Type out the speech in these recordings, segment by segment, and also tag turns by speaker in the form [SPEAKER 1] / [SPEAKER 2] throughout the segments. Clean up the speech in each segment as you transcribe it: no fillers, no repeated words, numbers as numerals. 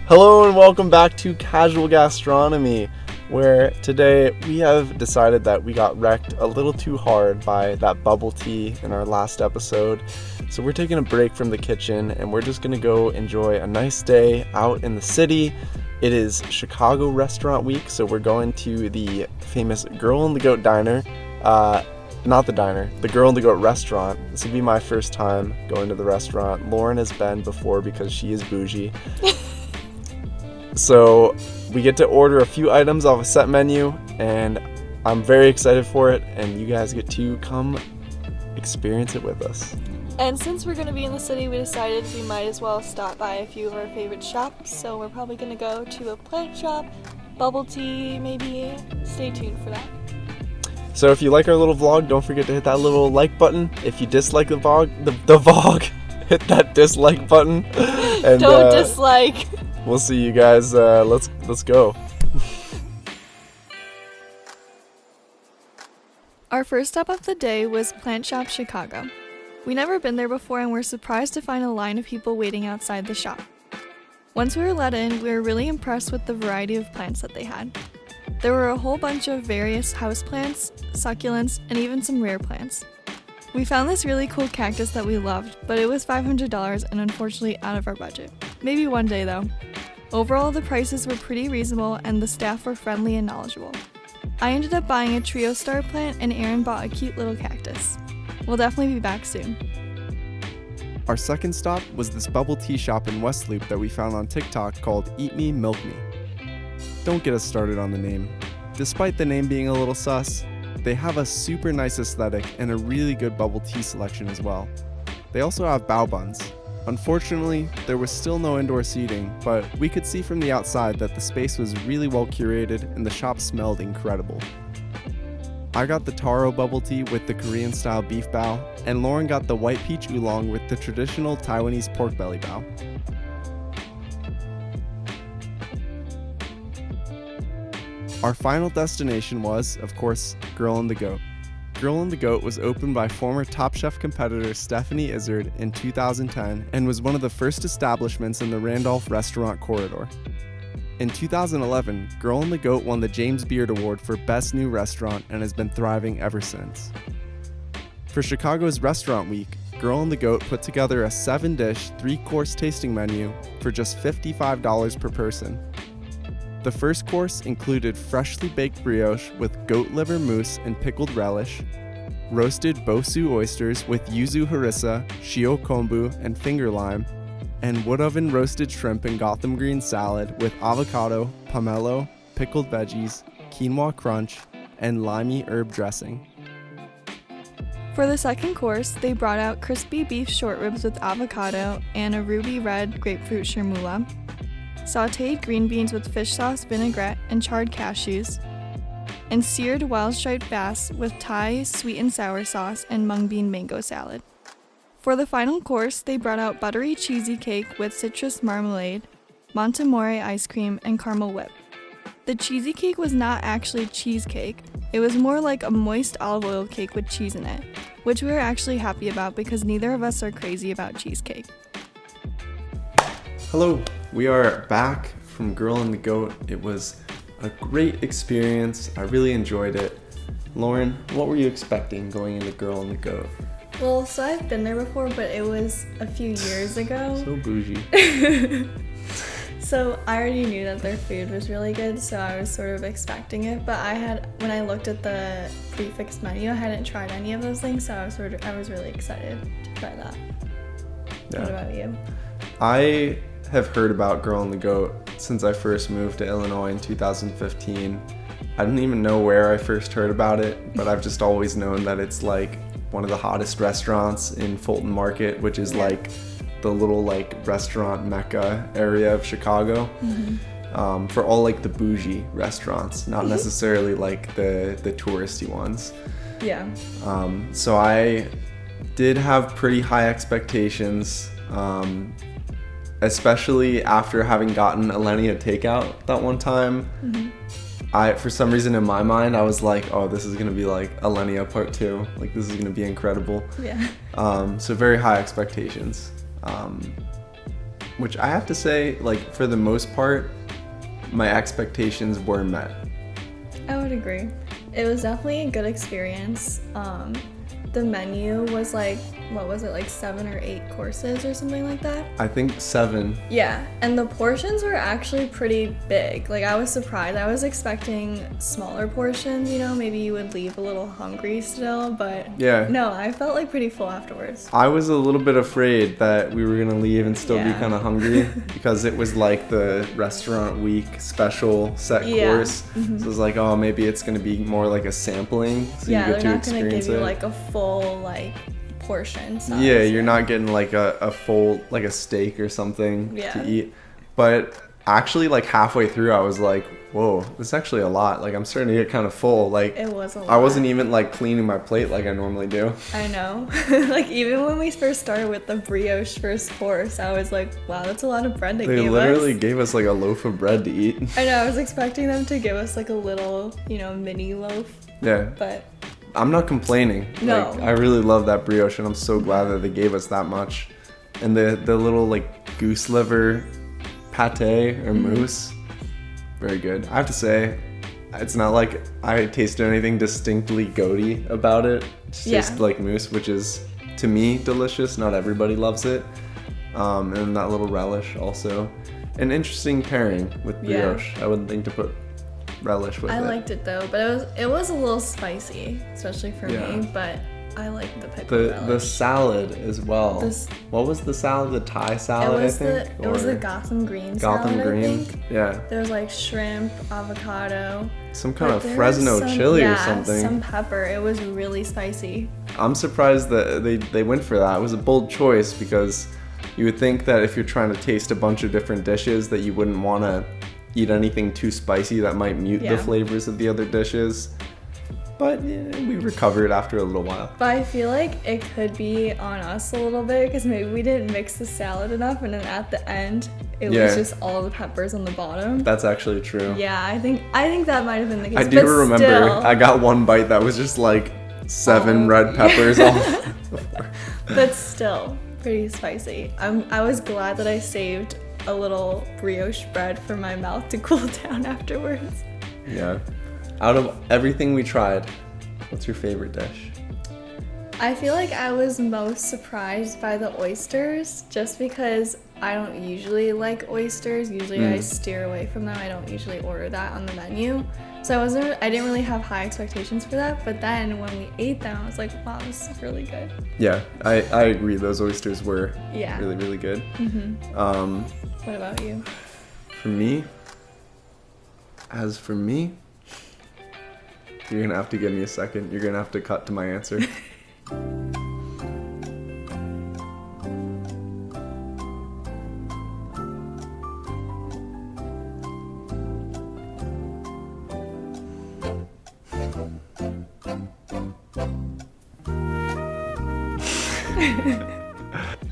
[SPEAKER 1] Hello and welcome back to Casual Gastronomy, where today we have decided that we got wrecked a little too hard by that bubble tea in our last episode. So we're taking a break from the kitchen and we're just going to go enjoy a nice day out in the city. It is Chicago Restaurant Week, so we're going to the famous Girl and the Goat Diner. Not the diner, the Girl and the Goat restaurant. This will be my first time going to the restaurant. Lauren has been before because she is bougie. So we get to order a few items off a set menu, and I'm very excited for it, and you guys get to come experience it with us.
[SPEAKER 2] And since we're going to be in the city, we decided we might as well stop by a few of our favorite shops. So we're probably going to go to a plant shop, bubble tea, maybe. Stay tuned for that.
[SPEAKER 1] So if you like our little vlog, don't forget to hit that little like button. If you dislike the vlog, hit that dislike button. And,
[SPEAKER 2] don't dislike.
[SPEAKER 1] We'll see you guys. Let's go.
[SPEAKER 2] Our first stop of the day was Plant Shop Chicago. We never been there before and were surprised to find a line of people waiting outside the shop. Once we were let in, we were really impressed with the variety of plants that they had. There were a whole bunch of various houseplants, succulents, and even some rare plants. We found this really cool cactus that we loved, but it was $500 and unfortunately out of our budget. Maybe one day though. Overall, the prices were pretty reasonable and the staff were friendly and knowledgeable. I ended up buying a trio star plant and Aaron bought a cute little cactus. We'll definitely be back soon.
[SPEAKER 1] Our second stop was this bubble tea shop in West Loop that we found on TikTok called Eat Me, Milk Me. Don't get us started on the name. Despite the name being a little sus, they have a super nice aesthetic and a really good bubble tea selection as well. They also have bao buns. Unfortunately, there was still no indoor seating, but we could see from the outside that the space was really well curated and the shop smelled incredible. I got the taro bubble tea with the Korean style beef bao, and Lauren got the white peach oolong with the traditional Taiwanese pork belly bao. Our final destination was, of course, Girl and the Goat. Girl and the Goat was opened by former Top Chef competitor Stephanie Izzard in 2010 and was one of the first establishments in the Randolph restaurant corridor. In 2011, Girl and the Goat won the James Beard Award for Best New Restaurant and has been thriving ever since. For Chicago's Restaurant Week, Girl and the Goat put together a 7-dish, 3-course tasting menu for just $55 per person. The first course included freshly baked brioche with goat liver mousse and pickled relish, roasted Bosu Oysters with yuzu-harissa, shio kombu, and finger lime, and wood oven roasted shrimp and Gotham Greens Salad with avocado, pomelo, pickled veggies, quinoa crunch, and limey-herb dressing.
[SPEAKER 2] For the second course, they brought out crispy beef short ribs with avocado and a ruby red grapefruit chermoula, sauteed green beans with fish sauce, vinaigrette, and charred cashews, and seared wild striped bass with Thai sweet and sour sauce and mung bean mango salad. For the final course, they brought out buttery cheesy cake with citrus marmalade, montamore ice cream, and caramel whip. The cheesy cake was not actually cheesecake, it was more like a moist olive oil cake with cheese in it, which we were actually happy about because neither of us are crazy about cheesecake.
[SPEAKER 1] Hello, we are back from Girl and the Goat. It was a great experience. I really enjoyed it. Lauren, what were you expecting going into Girl and the Goat?
[SPEAKER 2] Well, so I've been there before, but it was a few years ago.
[SPEAKER 1] So bougie.
[SPEAKER 2] So I already knew that their food was really good, so I was sort of expecting it. But when I looked at the prefix menu, I hadn't tried any of those things, so I was really excited to try that. Yeah. What about you?
[SPEAKER 1] I have heard about Girl and the Goat since I first moved to Illinois in 2015. I didn't even know where I first heard about it, but I've just always known that it's like one of the hottest restaurants in Fulton Market, which is like the little like restaurant mecca area of Chicago. Mm-hmm. For all like the bougie restaurants, not necessarily like the touristy ones.
[SPEAKER 2] Yeah.
[SPEAKER 1] So I did have pretty high expectations. Especially after having gotten Alenia takeout that one time. Mm-hmm. For some reason in my mind, I was like, oh, this is going to be like Alenia Part 2. Like, this is going to be incredible.
[SPEAKER 2] Yeah.
[SPEAKER 1] So very high expectations. which I have to say, like, for the most part, my expectations were met.
[SPEAKER 2] I would agree. It was definitely a good experience. The menu was like, what was it, like 7 or 8 courses or something like that?
[SPEAKER 1] I think 7.
[SPEAKER 2] Yeah, and the portions were actually pretty big. Like, I was surprised. I was expecting smaller portions, you know, maybe you would leave a little hungry still, but
[SPEAKER 1] Yeah.
[SPEAKER 2] no, I felt like pretty full afterwards.
[SPEAKER 1] I was a little bit afraid that we were gonna leave and still be
[SPEAKER 2] Yeah.
[SPEAKER 1] kind of hungry because it was like the restaurant week special set course.
[SPEAKER 2] Mm-hmm.
[SPEAKER 1] So it was like, oh, maybe it's gonna be more like a sampling, so
[SPEAKER 2] Yeah,
[SPEAKER 1] you get
[SPEAKER 2] they're
[SPEAKER 1] to
[SPEAKER 2] not gonna
[SPEAKER 1] experience
[SPEAKER 2] give you
[SPEAKER 1] it.
[SPEAKER 2] like a full like portion size.
[SPEAKER 1] Yeah, you're not getting like a full, like a steak or something
[SPEAKER 2] Yeah.
[SPEAKER 1] to eat. But actually, like halfway through, I was like, whoa, this is actually a lot. Like, I'm starting to get kind of full. Like,
[SPEAKER 2] It was a lot.
[SPEAKER 1] I wasn't even like cleaning my plate like I normally do.
[SPEAKER 2] I know. Like, even when we first started with the brioche first course, I was like, wow, that's a lot of bread they
[SPEAKER 1] They
[SPEAKER 2] gave
[SPEAKER 1] literally
[SPEAKER 2] us.
[SPEAKER 1] gave us like a loaf of bread to eat.
[SPEAKER 2] I know, I was expecting them to give us like a little, you know, mini loaf,
[SPEAKER 1] Yeah.
[SPEAKER 2] but
[SPEAKER 1] I'm not complaining.
[SPEAKER 2] No.
[SPEAKER 1] Like, I really love that brioche, and I'm so glad that they gave us that much. And the little like goose liver pate or mousse, very good. I have to say, it's not like I tasted anything distinctly goaty about it. It's
[SPEAKER 2] Yeah.
[SPEAKER 1] just like mousse, which is to me delicious. Not everybody loves it. And that little relish also, an interesting pairing with
[SPEAKER 2] Yeah.
[SPEAKER 1] brioche. I wouldn't think to put relish with
[SPEAKER 2] I
[SPEAKER 1] it.
[SPEAKER 2] liked it though. But it was a little spicy, especially for
[SPEAKER 1] Yeah.
[SPEAKER 2] me. But I liked the pickle
[SPEAKER 1] The
[SPEAKER 2] relish.
[SPEAKER 1] salad as well.
[SPEAKER 2] This-
[SPEAKER 1] What was the salad? The Thai salad, I think.
[SPEAKER 2] it was the
[SPEAKER 1] Or
[SPEAKER 2] Gotham Greens
[SPEAKER 1] Gotham
[SPEAKER 2] Salad, I
[SPEAKER 1] Green.
[SPEAKER 2] think.
[SPEAKER 1] Yeah,
[SPEAKER 2] There was like shrimp, avocado,
[SPEAKER 1] some kind
[SPEAKER 2] but
[SPEAKER 1] of
[SPEAKER 2] there was
[SPEAKER 1] Fresno
[SPEAKER 2] some-
[SPEAKER 1] chili or
[SPEAKER 2] yeah,
[SPEAKER 1] something.
[SPEAKER 2] some pepper. It was really spicy.
[SPEAKER 1] I'm surprised that they went for that. It was a bold choice because you would think that if you're trying to taste a bunch of different dishes that you wouldn't want to eat anything too spicy that might mute the
[SPEAKER 2] Yeah.
[SPEAKER 1] flavors of the other dishes. But yeah, we recovered after a little while.
[SPEAKER 2] But I feel like it could be on us a little bit because maybe we didn't mix the salad enough, and then at the end it
[SPEAKER 1] Yeah.
[SPEAKER 2] was just all the peppers on the bottom.
[SPEAKER 1] That's actually true.
[SPEAKER 2] Yeah, I think that might have been the case.
[SPEAKER 1] I do
[SPEAKER 2] but
[SPEAKER 1] remember
[SPEAKER 2] still,
[SPEAKER 1] I got one bite that was just like 7
[SPEAKER 2] Oh,
[SPEAKER 1] red peppers all
[SPEAKER 2] but still pretty spicy. I was glad that I saved a little brioche bread for my mouth to cool down afterwards.
[SPEAKER 1] Yeah. Out of everything we tried, what's your favorite dish?
[SPEAKER 2] I feel like I was most surprised by the oysters just because I don't usually like oysters. Usually I steer away from them. I don't usually order that on the menu. So I didn't really have high expectations for that, but then when we ate them, I was like, wow, this is really good.
[SPEAKER 1] Yeah, I agree. Those oysters were
[SPEAKER 2] Yeah.
[SPEAKER 1] really, really good.
[SPEAKER 2] What about you?
[SPEAKER 1] For me, you're gonna have to give me a second. You're gonna have to cut to my answer.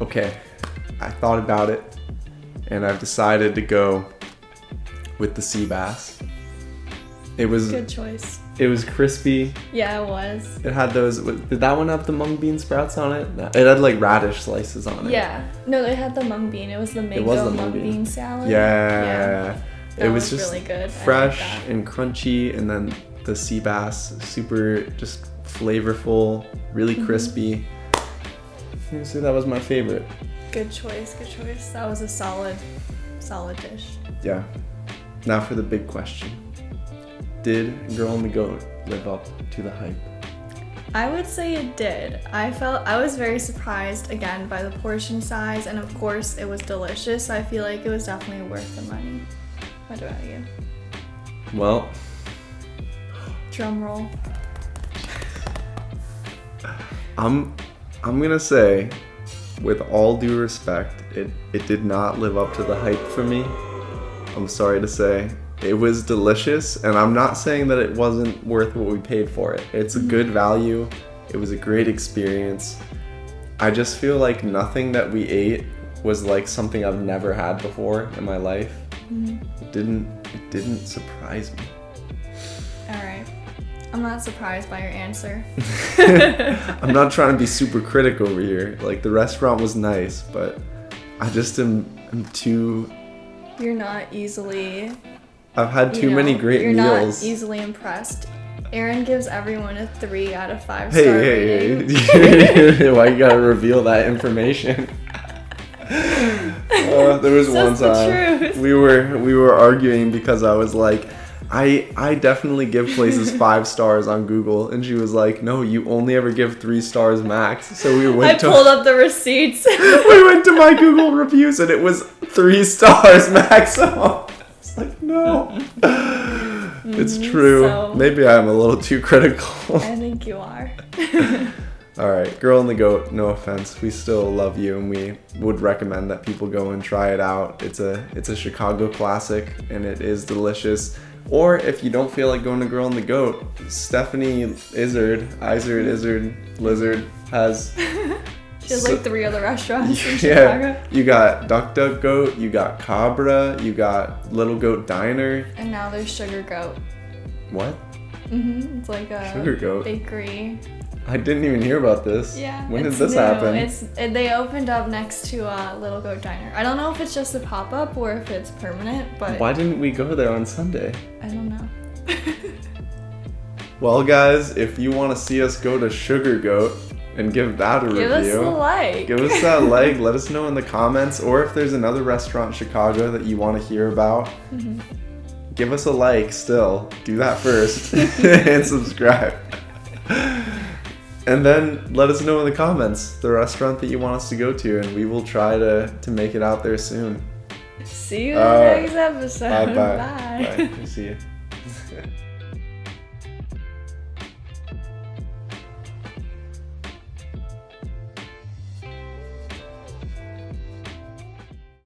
[SPEAKER 1] Okay, I thought about it, and I've decided to go with the sea bass. It was
[SPEAKER 2] Good choice.
[SPEAKER 1] crispy.
[SPEAKER 2] Yeah, it was.
[SPEAKER 1] It had those. Did that one have the mung bean sprouts on it? No, it had like radish slices on it.
[SPEAKER 2] Yeah. No, they had the mung bean. It was the mango
[SPEAKER 1] was the
[SPEAKER 2] mung
[SPEAKER 1] mung bean.
[SPEAKER 2] bean salad.
[SPEAKER 1] Yeah.
[SPEAKER 2] That
[SPEAKER 1] It was
[SPEAKER 2] was
[SPEAKER 1] just
[SPEAKER 2] really good. I
[SPEAKER 1] fresh
[SPEAKER 2] like that.
[SPEAKER 1] and crunchy, and then the sea bass, super just flavorful, really
[SPEAKER 2] Mm-hmm.
[SPEAKER 1] crispy. I'm gonna say that was my favorite.
[SPEAKER 2] Good choice. Good choice. That was a solid dish.
[SPEAKER 1] Yeah. Now for the big question. Did Girl and the Goat live up to the hype?
[SPEAKER 2] I would say it did. I was very surprised again by the portion size, and of course it was delicious. So I feel like it was definitely worth the money. What about you?
[SPEAKER 1] Well,
[SPEAKER 2] Drum roll.
[SPEAKER 1] I'm gonna say, with all due respect, it did not live up to the hype for me. I'm sorry to say. It was delicious, and I'm not saying that it wasn't worth what we paid for it. It's a good value. It was a great experience. I just feel like nothing that we ate was like something I've never had before in my life. It didn't surprise me.
[SPEAKER 2] All right. I'm not surprised by your answer.
[SPEAKER 1] I'm not trying to be super critic over here. Like, the restaurant was nice, but I just am too.
[SPEAKER 2] You're not easily.
[SPEAKER 1] I've had too many great
[SPEAKER 2] you're
[SPEAKER 1] meals.
[SPEAKER 2] Not easily impressed. Aaron gives everyone a 3 out of 5
[SPEAKER 1] Hey,
[SPEAKER 2] star
[SPEAKER 1] hey,
[SPEAKER 2] rating.
[SPEAKER 1] hey. Why you gotta reveal that information? There was one time we were arguing because I was like, I definitely give places 5 stars on Google, and she was like, no, you only ever give 3 stars max. So we went
[SPEAKER 2] I pulled up the receipts.
[SPEAKER 1] we went to my Google reviews, and it was 3 stars maximum. It's like, no. It's true.
[SPEAKER 2] So,
[SPEAKER 1] maybe I'm a little too critical.
[SPEAKER 2] I think you are.
[SPEAKER 1] All right, Girl and the Goat, no offense. We still love you, and we would recommend that people go and try it out. It's a Chicago classic, and it is delicious. Or if you don't feel like going to Girl and the Goat, Stephanie Lizard has...
[SPEAKER 2] She has like 3 other restaurants in
[SPEAKER 1] Yeah,
[SPEAKER 2] Chicago.
[SPEAKER 1] you got Duck Duck Goat, you got Cabra, you got Little Goat Diner.
[SPEAKER 2] And now there's Sugar Goat.
[SPEAKER 1] What?
[SPEAKER 2] It's like a
[SPEAKER 1] Sugar Goat?
[SPEAKER 2] bakery.
[SPEAKER 1] I didn't even hear about this.
[SPEAKER 2] Yeah.
[SPEAKER 1] When did
[SPEAKER 2] it's
[SPEAKER 1] this
[SPEAKER 2] new.
[SPEAKER 1] happen?
[SPEAKER 2] They opened up next to Little Goat Diner. I don't know if it's just a pop-up or if it's permanent, but...
[SPEAKER 1] Why didn't we go there on Sunday?
[SPEAKER 2] I don't know.
[SPEAKER 1] Well, guys, if you want to see us go to Sugar Goat and give that a review...
[SPEAKER 2] Give us a like.
[SPEAKER 1] Give us that like. Let us know in the comments. Or if there's another restaurant in Chicago that you want to hear about, give us a like still. Do that first. And subscribe. And then let us know in the comments the restaurant that you want us to go to, and we will try to make it out there soon.
[SPEAKER 2] See you in the next episode.
[SPEAKER 1] Bye.
[SPEAKER 2] Bye.
[SPEAKER 1] Bye. See you.